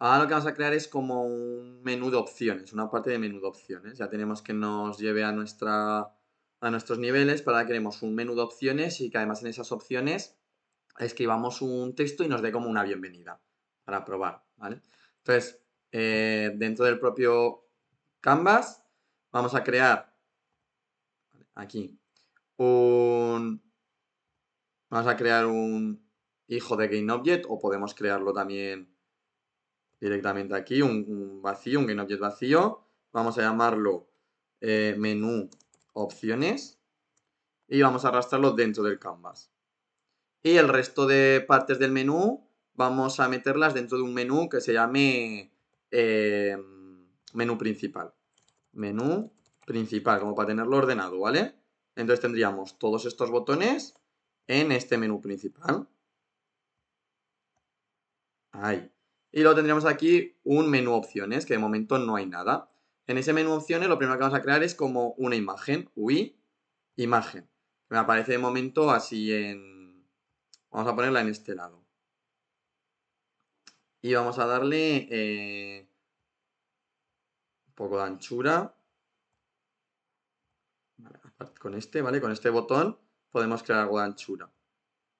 Ahora lo que vamos a crear es como un menú de opciones, una parte de menú de opciones. Ya tenemos que nos lleve a nuestros niveles, pero ahora queremos un menú de opciones y que además en esas opciones escribamos un texto y nos dé como una bienvenida para probar, ¿vale? Entonces, dentro del propio Canvas vamos a crear aquí vamos a crear un hijo de GameObject o podemos crearlo también directamente aquí, un vacío, un GameObject vacío. Vamos a llamarlo menú opciones y vamos a arrastrarlo dentro del Canvas. Y el resto de partes del menú vamos a meterlas dentro de un menú que se llame menú principal. Menú principal, como para tenerlo ordenado, ¿vale? Entonces tendríamos todos estos botones en este menú principal. Ahí. Y luego tendríamos aquí un menú opciones, que de momento no hay nada. En ese menú opciones lo primero que vamos a crear es como una imagen, UI, imagen. Me aparece de momento así en... Vamos a ponerla en este lado. Y vamos a darle un poco de anchura. Vale, con este, ¿vale? Con este botón podemos crear algo de anchura.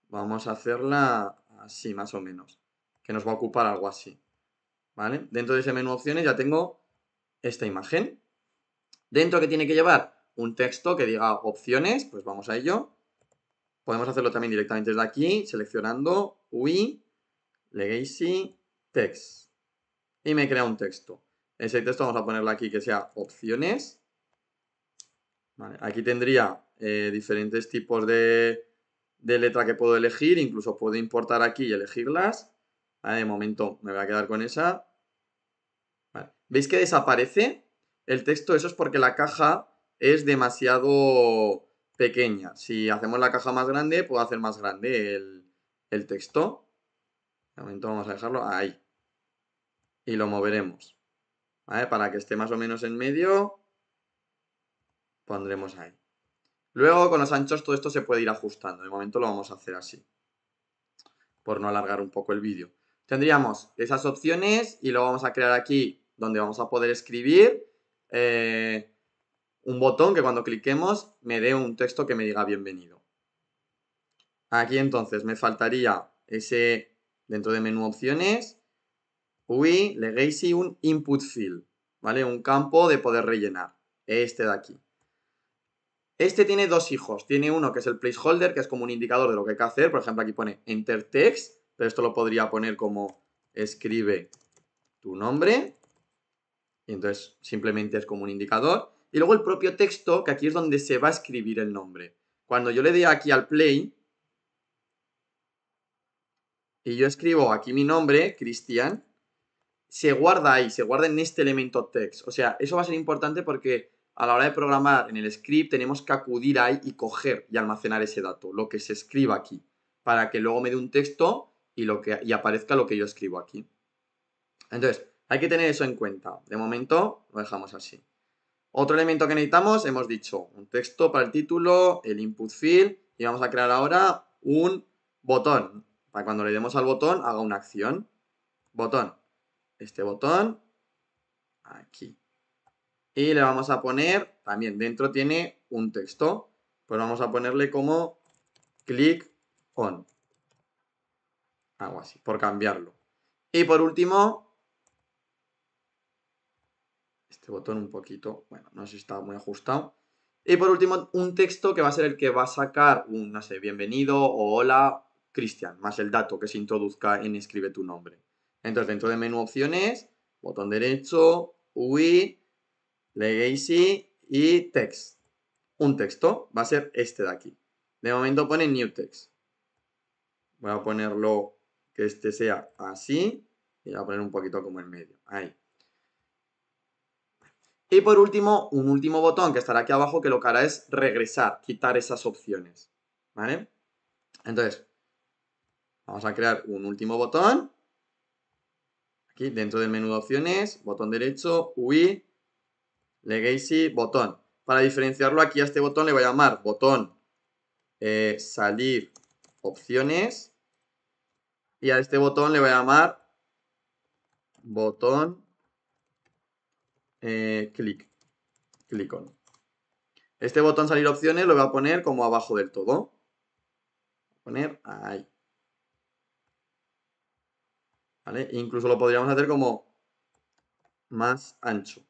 Vamos a hacerla así, más o menos. Que nos va a ocupar algo así. ¿Vale? Dentro de ese menú opciones ya tengo esta imagen. Dentro que tiene que llevar un texto que diga opciones, pues vamos a ello. Podemos hacerlo también directamente desde aquí, seleccionando UI, Legacy, Text. Y me crea un texto. Ese texto vamos a ponerlo aquí que sea opciones. Vale, aquí tendría diferentes tipos de letra que puedo elegir, incluso puedo importar aquí y elegirlas. Vale, de momento me voy a quedar con esa. Vale. ¿Veis que desaparece el texto? Eso es porque la caja es demasiado pequeña. Si hacemos la caja más grande, puedo hacer más grande el texto. De momento vamos a dejarlo ahí. Y lo moveremos. ¿Vale? Para que esté más o menos en medio, pondremos ahí. Luego con los anchos todo esto se puede ir ajustando. De momento lo vamos a hacer así. Por no alargar un poco el vídeo. Tendríamos esas opciones y luego vamos a crear aquí donde vamos a poder escribir un botón que cuando cliquemos me dé un texto que me diga bienvenido. Aquí entonces me faltaría ese, dentro de menú opciones, UI, Legacy, un input field, ¿vale? Un campo de poder rellenar, este de aquí. Este tiene dos hijos, tiene uno que es el placeholder, que es como un indicador de lo que hay que hacer, por ejemplo aquí pone enter text, pero esto lo podría poner como escribe tu nombre, y entonces simplemente es como un indicador. Y luego el propio texto, que aquí es donde se va a escribir el nombre. Cuando yo le dé aquí al play y yo escribo aquí mi nombre, Cristian, se guarda ahí, se guarda en este elemento text. O sea, eso va a ser importante porque a la hora de programar en el script tenemos que acudir ahí y coger y almacenar ese dato, lo que se escriba aquí, para que luego me dé un texto y aparezca lo que yo escribo aquí. Entonces, hay que tener eso en cuenta. De momento, lo dejamos así. Otro elemento que necesitamos, hemos dicho, un texto para el título, el input field, y vamos a crear ahora un botón, para cuando le demos al botón haga una acción. Botón. Este botón, aquí. Y le vamos a poner, también dentro tiene un texto, pues vamos a ponerle como click on. Algo así, por cambiarlo. Y por último, este botón un poquito, bueno, no sé si está muy ajustado. Y por último, un texto que va a ser el que va a sacar un, no sé, bienvenido o hola, Cristian, más el dato que se introduzca en escribe tu nombre. Entonces, dentro de menú opciones, botón derecho, UI, Legacy y text. Un texto va a ser este de aquí. De momento pone new text. Voy a ponerlo que este sea así y voy a poner un poquito como en medio. Ahí. Y por último, un último botón que estará aquí abajo que lo que hará es regresar, quitar esas opciones. ¿Vale? Entonces, vamos a crear un último botón. Aquí dentro del menú de opciones, botón derecho, UI, Legacy, botón. Para diferenciarlo aquí a este botón le voy a llamar botón salir opciones. Y a este botón le voy a llamar botón clic on. Este botón salir opciones lo voy a poner como abajo del todo. Voy a poner ahí. ¿Vale? Incluso lo podríamos hacer como más ancho.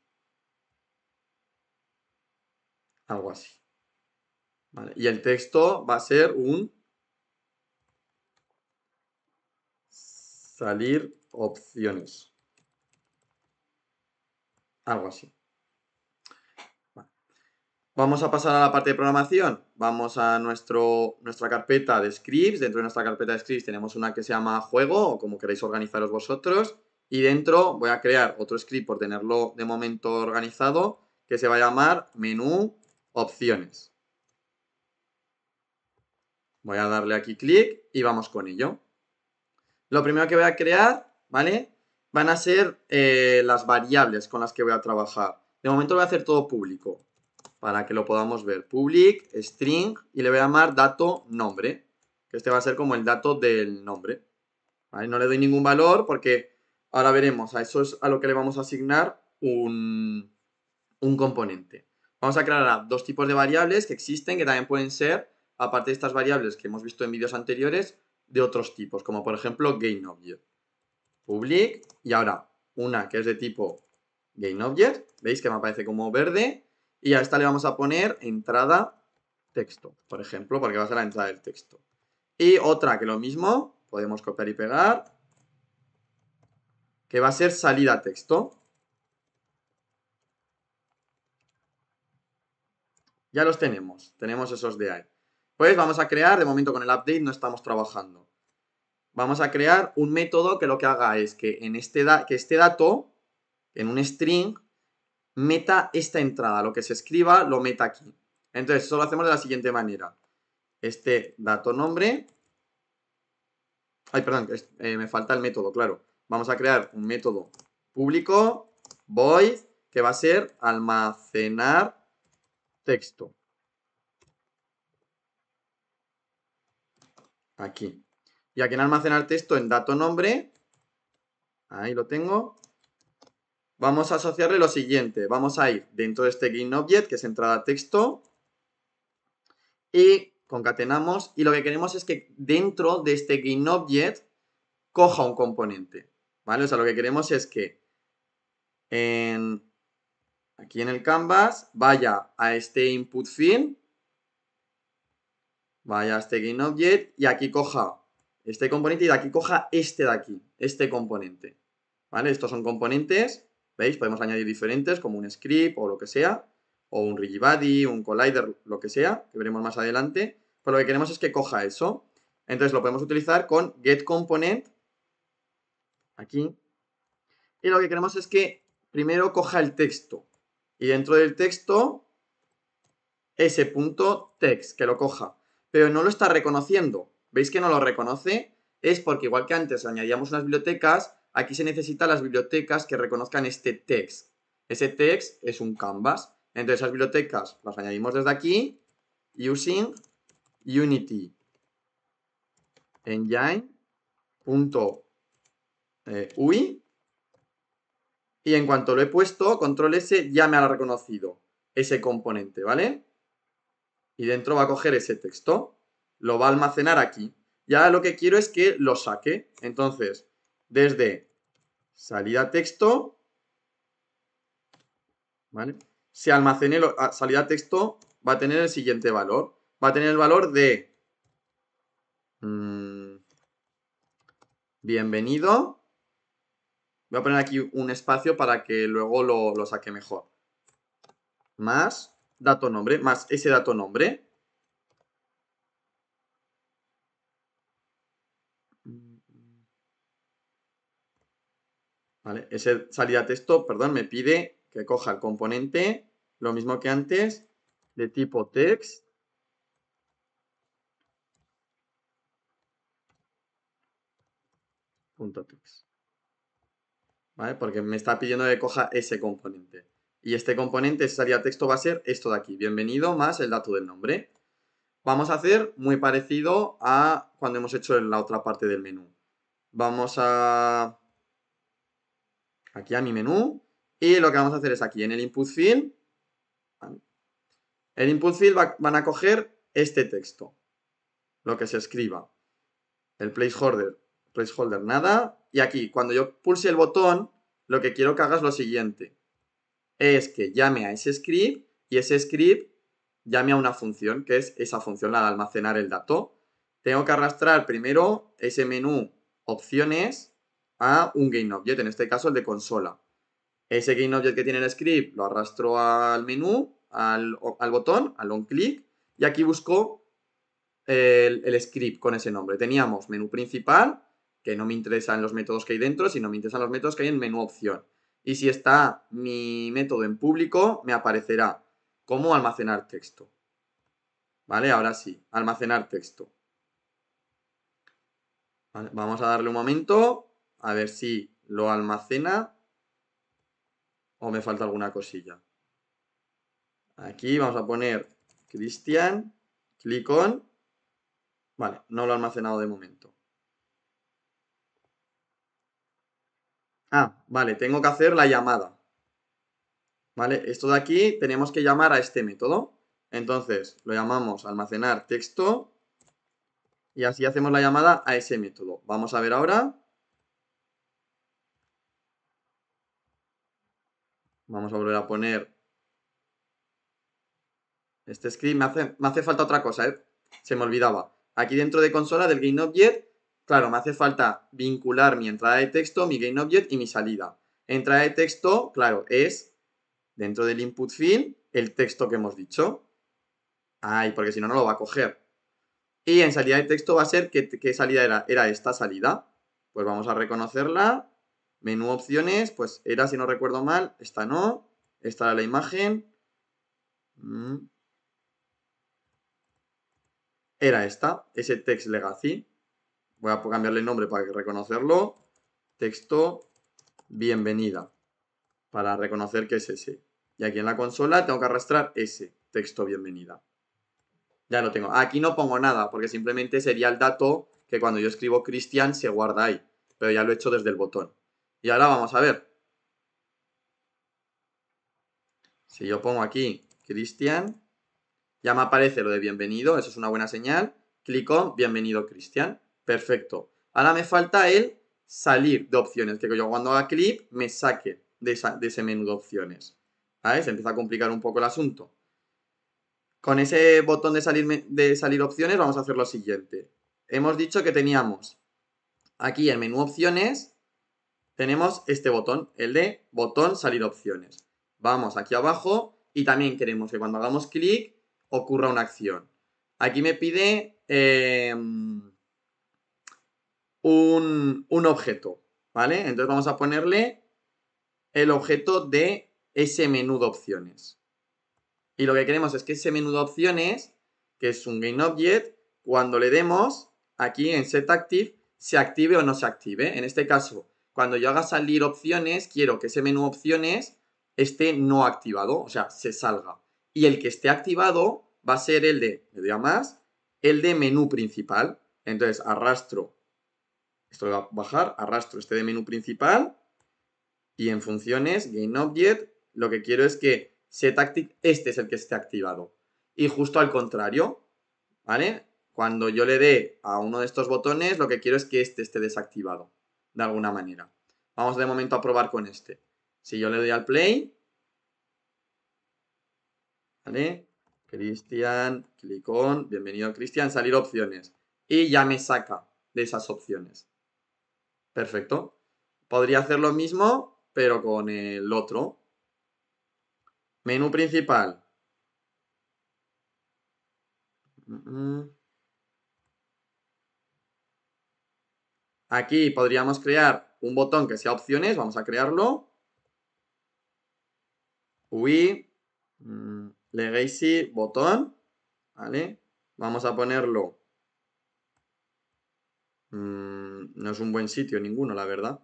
Algo así. ¿Vale? Y el texto va a ser un salir opciones. Algo así. Vale. Vamos a pasar a la parte de programación. Vamos a nuestra carpeta de scripts. Dentro de nuestra carpeta de scripts tenemos una que se llama juego, o como queráis organizaros vosotros. Y dentro voy a crear otro script por tenerlo de momento organizado, que se va a llamar menú opciones. Voy a darle aquí clic y vamos con ello. Lo primero que voy a crear, ¿vale? Van a ser las variables con las que voy a trabajar. De momento lo voy a hacer todo público, para que lo podamos ver. Public, string, y le voy a llamar dato nombre, que este va a ser como el dato del nombre. ¿Vale? No le doy ningún valor porque ahora veremos, a eso es a lo que le vamos a asignar un componente. Vamos a crear ahora dos tipos de variables que existen, que también pueden ser, aparte de estas variables que hemos visto en vídeos anteriores, de otros tipos, como por ejemplo GainObject. Public, y ahora una que es de tipo GainObject, veis que me aparece como verde, y a esta le vamos a poner entrada texto, por ejemplo, porque va a ser la entrada del texto. Y otra que lo mismo, podemos copiar y pegar, que va a ser salida texto. Ya los tenemos esos de ahí. Pues vamos a crear, de momento con el update no estamos trabajando. Vamos a crear un método que lo que haga es que este dato, en un string, meta esta entrada, lo que se escriba lo meta aquí. Entonces, eso lo hacemos de la siguiente manera. Este dato nombre, ay, perdón, me falta el método, claro. Vamos a crear un método público, void, que va a ser almacenar texto. Aquí. Y aquí en almacenar texto en dato nombre, ahí lo tengo, vamos a asociarle lo siguiente. Vamos a ir dentro de este GainObject, que es entrada texto, y concatenamos, y lo que queremos es que dentro de este GainObject coja un componente, ¿vale? O sea, lo que queremos es que aquí en el canvas vaya a este input field, vaya a este GainObject, y aquí coja este componente, y de aquí coja este de aquí, este componente, ¿vale? Estos son componentes, ¿veis? Podemos añadir diferentes, como un script o lo que sea, o un rigibody, un collider, lo que sea, que veremos más adelante, pero lo que queremos es que coja eso. Entonces lo podemos utilizar con getComponent, aquí, y lo que queremos es que primero coja el texto, y dentro del texto, ese punto text, que lo coja, pero no lo está reconociendo. ¿Veis que no lo reconoce? Es porque igual que antes añadíamos unas bibliotecas, aquí se necesitan las bibliotecas que reconozcan este text. Ese text es un canvas. Entonces esas bibliotecas las añadimos desde aquí, using Unity Engine.ui, y en cuanto lo he puesto, control S ya me ha reconocido ese componente, ¿vale? Y dentro va a coger ese texto, lo va a almacenar aquí. Ya lo que quiero es que lo saque. Entonces, desde salida texto, ¿vale? Si almacené salida texto, va a tener el siguiente valor. Va a tener el valor de bienvenido. Voy a poner aquí un espacio para que luego lo saque mejor. Más dato nombre, más ese dato nombre. ¿Vale? Ese salida texto, perdón, me pide que coja el componente, lo mismo que antes, de tipo text. .text. ¿Vale? Porque me está pidiendo que coja ese componente. Y este componente, ese salida texto, va a ser esto de aquí. Bienvenido más el dato del nombre. Vamos a hacer muy parecido a cuando hemos hecho en la otra parte del menú. Vamos a aquí a mi menú. Y lo que vamos a hacer es aquí en el input field. El input field van a coger este texto, lo que se escriba. El placeholder nada. Y aquí, cuando yo pulse el botón, lo que quiero que haga es lo siguiente. Es que llame a ese script y ese script llame a una función, que es esa función, la de almacenar el dato. Tengo que arrastrar primero ese menú opciones a un GainObject, en este caso el de consola. Ese GainObject que tiene el script lo arrastro al menú, al botón, al onClick, y aquí busco el script con ese nombre. Teníamos menú principal, que no me interesa en los métodos que hay dentro, sino me interesan los métodos que hay en menú opción. Y si está mi método en público, me aparecerá como almacenar texto. ¿Vale? Ahora sí, almacenar texto. Vale, vamos a darle un momento, a ver si lo almacena o me falta alguna cosilla. Aquí vamos a poner Cristian, clic on. Vale, no lo ha almacenado de momento. Ah, vale, tengo que hacer la llamada. ¿Vale? Esto de aquí tenemos que llamar a este método. Entonces, lo llamamos almacenar texto y así hacemos la llamada a ese método. Vamos a ver ahora. Vamos a volver a poner este script. Me hace falta otra cosa, ¿eh? Se me olvidaba. Aquí dentro de consola del GainObject, claro, me hace falta vincular mi entrada de texto, mi GainObject y mi salida. Entrada de texto, claro, es dentro del input field el texto que hemos dicho. Ay, porque si no, no lo va a coger. Y en salida de texto va a ser, ¿qué salida era? Era esta salida. Pues vamos a reconocerla. Menú opciones, pues era, si no recuerdo mal, esta no. Esta era la imagen. Era esta, ese text legacy. Voy a cambiarle el nombre para reconocerlo. Texto bienvenida. Para reconocer que es ese. Y aquí en la consola tengo que arrastrar ese texto bienvenida. Ya lo tengo. Aquí no pongo nada, porque simplemente sería el dato que cuando yo escribo Cristian se guarda ahí. Pero ya lo he hecho desde el botón. Y ahora vamos a ver. Si yo pongo aquí Cristian, ya me aparece lo de bienvenido, eso es una buena señal. Clico bienvenido Cristian. Perfecto. Ahora me falta el salir de opciones, que yo cuando haga clic me saque de ese menú de opciones. ¿Vale? Se empieza a complicar un poco el asunto. Con ese botón de salir opciones vamos a hacer lo siguiente. Hemos dicho que teníamos aquí en menú opciones, tenemos este botón, el de botón salir opciones. Vamos aquí abajo y también queremos que cuando hagamos clic ocurra una acción. Aquí me pide un objeto, ¿vale? Entonces vamos a ponerle el objeto de ese menú de opciones. Y lo que queremos es que ese menú de opciones, que es un GainObject, cuando le demos aquí en setActive, se active o no se active. En este caso, cuando yo haga salir opciones, quiero que ese menú opciones esté no activado, o sea, se salga. Y el que esté activado va a ser el de, le doy a más, el de menú principal. Entonces arrastro, esto lo va a bajar, arrastro este de menú principal y en funciones, GainObject, lo que quiero es que setActive, este es el que esté activado. Y justo al contrario, ¿vale? Cuando yo le dé a uno de estos botones, lo que quiero es que este esté desactivado, de alguna manera. Vamos de momento a probar con este. Si yo le doy al play, ¿vale? Cristian, clic on, bienvenido Cristian, salir opciones. Y ya me saca de esas opciones. Perfecto. Podría hacer lo mismo, pero con el otro. Menú principal. Aquí podríamos crear un botón que sea opciones. Vamos a crearlo. UI, Legacy, botón. ¿Vale? Vamos a ponerlo. No es un buen sitio ninguno, la verdad.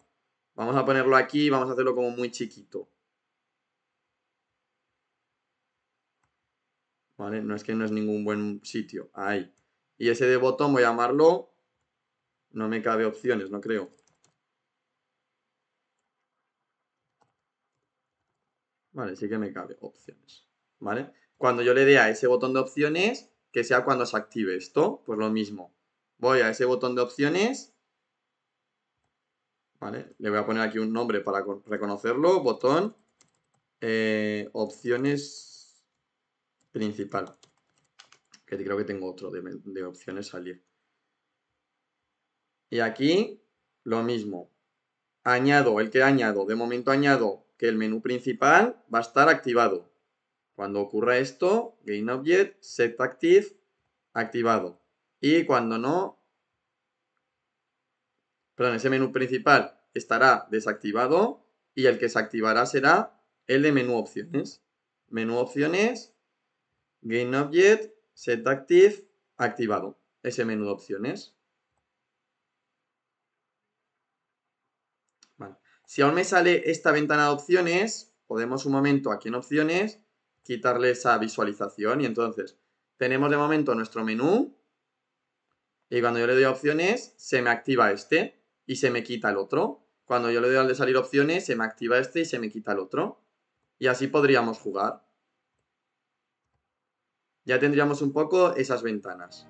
Vamos a ponerlo aquí y vamos a hacerlo como muy chiquito. ¿Vale? No es que no es ningún buen sitio. Ahí. Y ese de botón voy a llamarlo. No me cabe opciones, no creo. Vale, sí que me cabe opciones, ¿vale? Cuando yo le dé a ese botón de opciones, que sea cuando se active esto, pues lo mismo. Voy a ese botón de opciones, ¿vale? Le voy a poner aquí un nombre para reconocerlo, botón, opciones principal, que creo que tengo otro de opciones salir. Y aquí lo mismo, añado, el que añado, de momento añado que el menú principal va a estar activado. Cuando ocurra esto, GainObject, setActive, activado. Y cuando no, perdón, ese menú principal estará desactivado y el que se activará será el de menú opciones. Menú opciones, GainObject, setActive, activado. Ese menú de opciones. Vale. Si aún me sale esta ventana de opciones, podemos un momento aquí en opciones quitarle esa visualización y entonces tenemos de momento nuestro menú y cuando yo le doy a opciones se me activa este y se me quita el otro. Cuando yo le doy al de salir opciones se me activa este y se me quita el otro. Y así podríamos jugar. Ya tendríamos un poco esas ventanas.